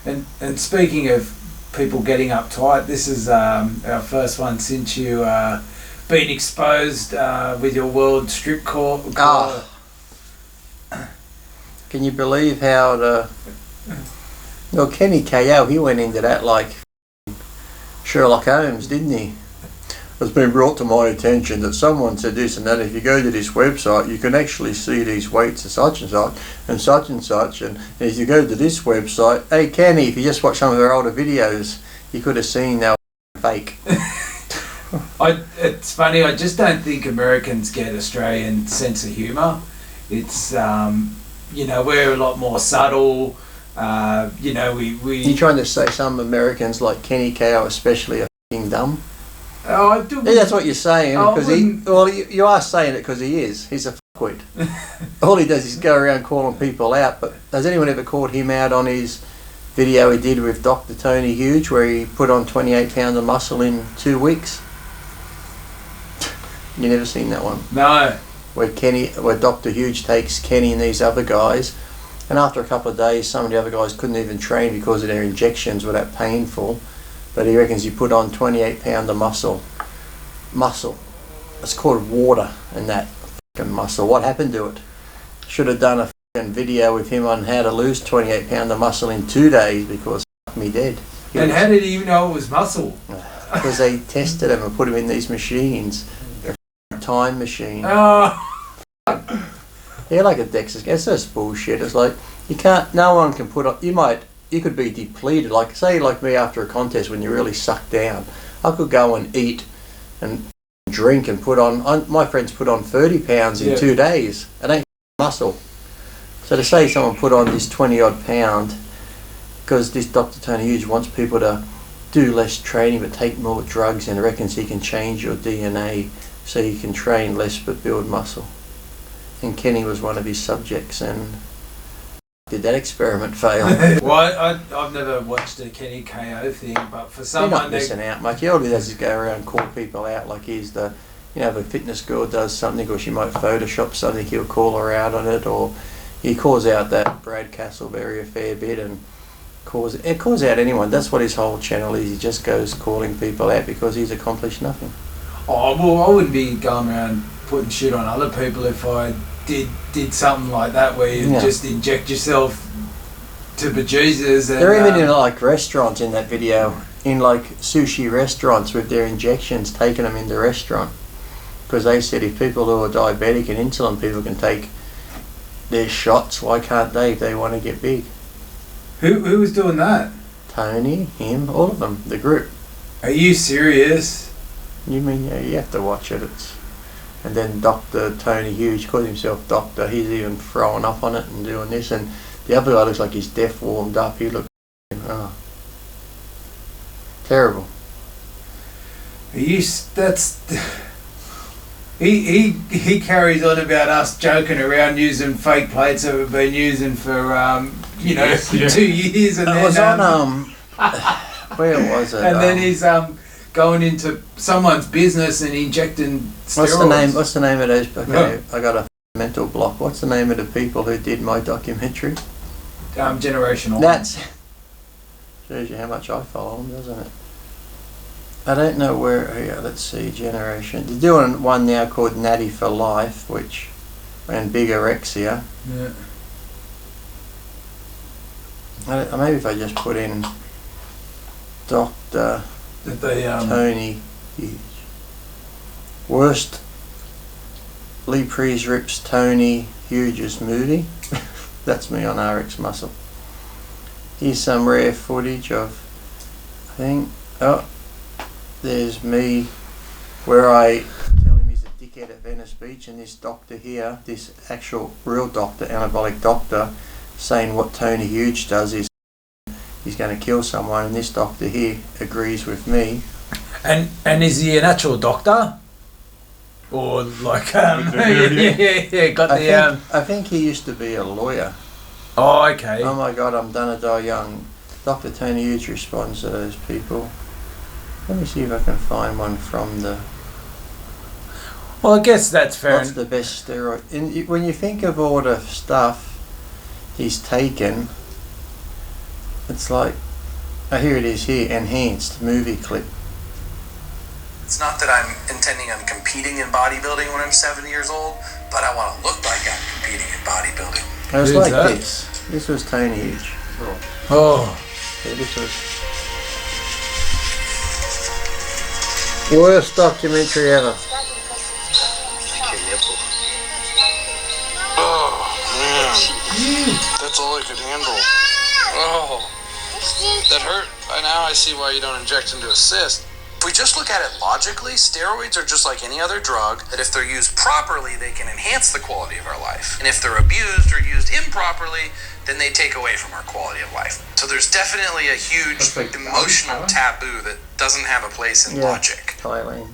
And speaking of people getting uptight, this is our first one since you been exposed with your world strip court. Oh. Can you believe how well, KennyKO, he went into that like Sherlock Holmes, didn't he? It's been brought to my attention that someone said this and that. If you go to this website, you can actually see these weights of such and such and such and such. And if you go to this website, hey Kenny, if you just watch some of their older videos, you could have seen they were fake. It's funny. I just don't think Americans get Australian sense of humour. It's we're a lot more subtle. We. You're trying to say some Americans like KennyKO especially are f***ing dumb? Oh, I do. Yeah, that's what you're saying. Because you are saying it because he is. He's a fuckwit. All he does is go around calling people out. But has anyone ever called him out on his video he did with Dr. Tony Huge, where he put on 28 pounds of muscle in 2 weeks? You never seen that one? No. Where Dr. Huge takes Kenny and these other guys, and after a couple of days, some of the other guys couldn't even train because of their injections were that painful. But he reckons he put on 28 pounds of muscle. It's called water and that fucking muscle. What happened to it? Should have done a fucking video with him on how to lose 28 pounds of muscle in 2 days because fuck me dead. And how did he even know it was muscle? Because they tested him and put him in these machines. They're a time machine. Oh. Yeah, like a DEXA. It's just bullshit. It's like you can't. No one can put on. You could be depleted. Like say, like me after a contest when you're really sucked down. I could go and eat and drink and put on. My friends put on 30 pounds in 2 days. It ain't muscle. So to say someone put on this 20 odd pound because this Dr. Tony Hughes wants people to do less training but take more drugs and reckons he can change your DNA so you can train less but build muscle. And Kenny was one of his subjects, and did that experiment fail? Well, I've never watched a KennyKO thing, but for someone... You're not missing out much. All he does is go around and call people out like he's the... if a fitness girl does something or she might Photoshop something, he'll call her out on it, or he calls out that Brad Castleberry a fair bit and calls out anyone. That's what his whole channel is. He just goes calling people out because he's accomplished nothing. Oh, well, I wouldn't be going around putting shit on other people if I did something like that where you just inject yourself to bejesus. They're even in like restaurants in that video, in like sushi restaurants with their injections, taking them in the restaurant, because they said if people who are diabetic and insulin people can take their shots, why can't they if they want to get big? Who was doing that? Tony, him, all of them, the group. Are you serious? You mean, yeah, you have to watch it. And then Dr. Tony Hughes calls himself Doctor. He's even throwing up on it and doing this. And the other guy looks like he's deaf warmed up. He looks terrible. He carries on about us joking around using fake plates that we've been using for 2 years, and it was on where was it? And then he's going into someone's business and injecting steroids. What's the name of those? Okay, I got a mental block. What's the name of the people who did my documentary? Generation. That's shows you how much I follow them, doesn't it? I don't know where. Here, let's see. Generation. They're doing one now called Natty for Life, which and bigorexia. Yeah. Maybe if I just put in Dr. Tony Hughes. Worst Lee Priest rips Tony Hughes movie. That's me on RX Muscle. Here's some rare footage of, I think, there's me where I tell him he's a dickhead at Venice Beach, and this doctor here, this actual real doctor, anabolic doctor, saying what Tony Hughes does is he's going to kill someone, and this doctor here agrees with me. And is he an actual doctor? Or like got the I think he used to be a lawyer. Oh, okay. Oh my God, I'm done to die young. Dr. Tony Hughes responds to those people. Let me see if I can find one from the... Well, I guess that's fair. What's the best steroid? When you think of all the stuff he's taken, It's like, oh, here it is here, enhanced movie clip. It's not that I'm intending on competing in bodybuilding when I'm 70 years old, but I want to look like I'm competing in bodybuilding. It was Who's like that? this. This was Tony Huge. Oh. Yeah, this was worst documentary ever. Oh, man. That's all I could handle. Oh, that hurt. By now I see why you don't inject into assist. If we just look at it logically, steroids are just like any other drug, that if they're used properly, they can enhance the quality of our life. And if they're abused or used improperly, then they take away from our quality of life. So there's definitely a huge emotional taboo that doesn't have a place in logic. Thailand.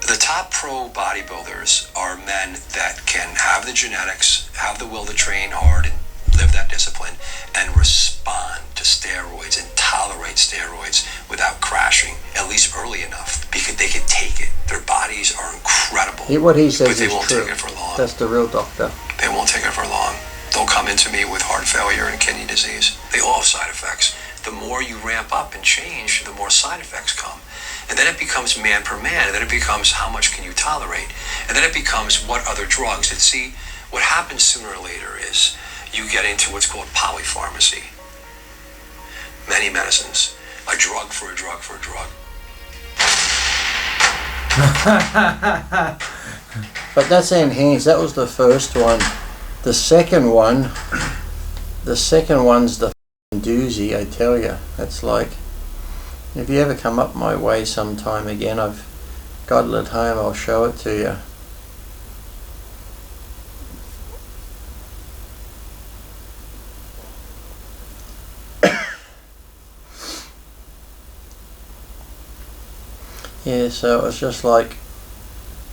The top pro bodybuilders are men that can have the genetics, have the will to train hard and live that discipline, and respond to steroids and tolerate steroids without crashing, at least early enough, because they can take it. Their bodies are incredible. What he says but they is won't true. take it for long. That's the real doctor. They won't take it for long. They'll come into me with heart failure and kidney disease. They all have side effects. The more you ramp up and change, the more side effects come. And then it becomes man per man, and then it becomes how much can you tolerate? And then it becomes what other drugs. And see, what happens sooner or later is you get into what's called polypharmacy. Many medicines, a drug for a drug for a drug. But that's enhanced. That was the first one. The second one's the f***ing doozy, I tell you. It's like, if you ever come up my way sometime again, I've got it at home, I'll show it to you. Yeah, so it was just like,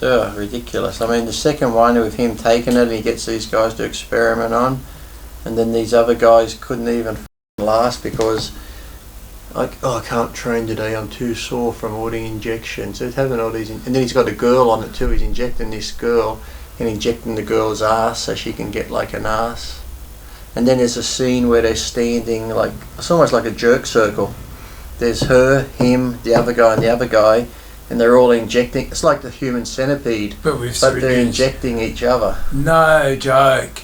ridiculous. I mean, the second one with him taking it and he gets these guys to experiment on, and then these other guys couldn't even last because, like, oh, I can't train today, I'm too sore from all the injections. So he's having all these, and then he's got a girl on it too. He's injecting this girl and injecting the girl's ass so she can get like an ass. And then there's a scene where they're standing like, it's almost like a jerk circle. There's her, him, the other guy and the other guy, and they're all injecting. It's like the human centipede, but they're injecting each other. No joke.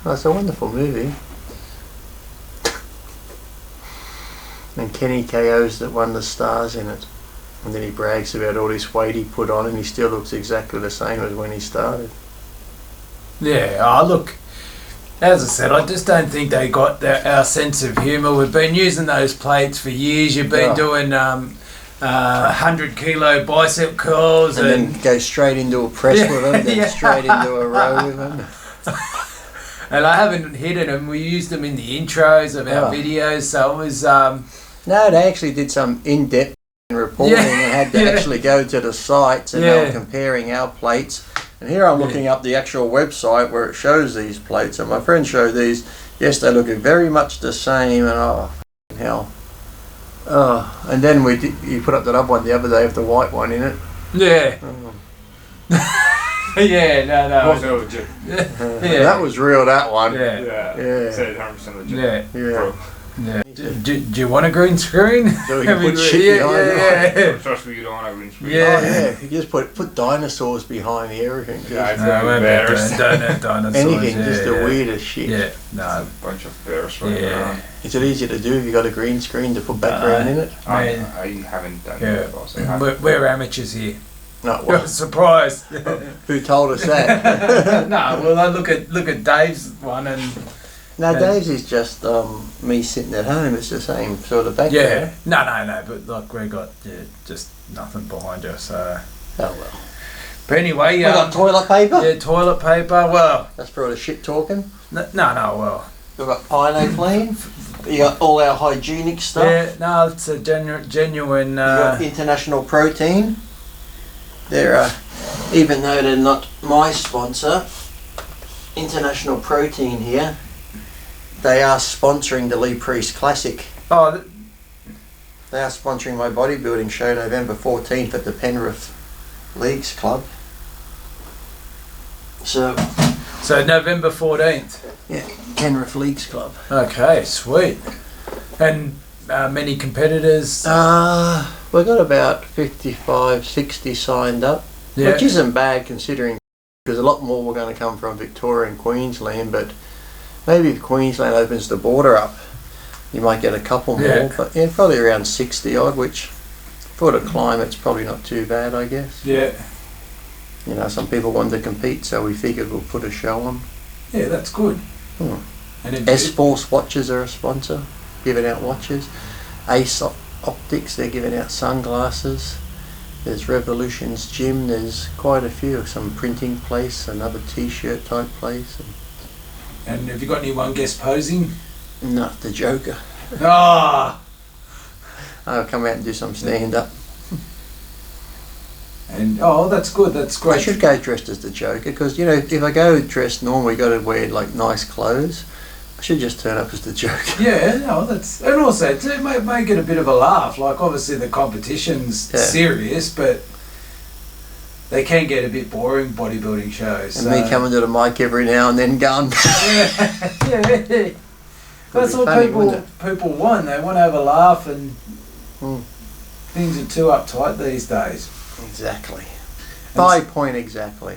Oh, it's a wonderful movie. And KennyKO's the one of the stars in it. And then he brags about all this weight he put on and he still looks exactly the same as when he started. Yeah, look, as I said, I just don't think they got our sense of humour. We've been using those plates for years. You've been doing 100 kilo bicep curls. And then go straight into a press with them, then straight into a row with them. And I haven't hidden them. We used them in the intros of our videos, so it was... No, they actually did some in-depth reporting and had to actually go to the sites and they were comparing our plates. And here I'm looking up the actual website where it shows these plates, and my friend showed these. Yes, they look very much the same, and oh, f***ing hell. Oh, and then you put up that other one the other day with the white one in it. Yeah. Yeah, no. That was real, that one. Yeah. Said 100% legit. Yeah. Do you want a green screen? So we can put shit behind it. Trust me, you don't want a green screen. Yeah. You just put dinosaurs behind everything. Yeah, don't have dinosaurs. Anything, just the weirdest shit. Yeah, no. A bunch of bears running around. Is it easier to do if you got a green screen to put background in it? I haven't done that, boss. We're amateurs here. No, well, surprise. Who told us that? No, well, I look at Dave's one and. No, Dave's is just me sitting at home. It's the same sort of background. Yeah, no, but like we got just nothing behind us. So. Oh well. But anyway, we got toilet paper. Yeah, toilet paper. Well, that's for all the shit talking. No. Well, we've got Pino Clean. You got all our hygienic stuff. Yeah, no, it's a genuine. You got International Protein. They're even though they're not my sponsor, International Protein here. They are sponsoring the Lee Priest Classic. Oh. They are sponsoring my bodybuilding show November 14th at the Penrith Leagues Club. So November 14th? Yeah, Penrith Leagues Club. Okay, sweet. And many competitors. We've got about 55, 60 signed up, Yeah. which isn't bad considering there's a lot more we're going to come from Victoria and Queensland, but maybe if Queensland opens the border up, you might get a couple more, Yeah. but yeah, probably around 60 odd, which for the climate's probably not too bad, I guess. Yeah. You know, some people want to compete, so we figured we'll put a show on. Yeah, that's good. Hmm. And it, S-Force Watches are a sponsor, giving out watches. Ace Optics, they're giving out sunglasses. There's Revolution's Gym, there's quite a few. Some printing place, another t-shirt type place. and have you got anyone guest posing? No, the Joker. Ah! I'll come out and do some stand-up. And oh, that's good. That's I great. should go dressed as the Joker, because, you know, if I go dressed normally, got to wear, like, nice clothes. I should just turn up as the Joker. Yeah, no, that's, and also to make it a bit of a laugh. Like obviously the competition's Yeah. serious, but they can get a bit boring, bodybuilding shows. And me coming to the mic every now and then going... yeah. That's be what funny, people wouldn't want. They want to have a laugh, and Hmm. things are too uptight these days. Exactly. 5 point exactly.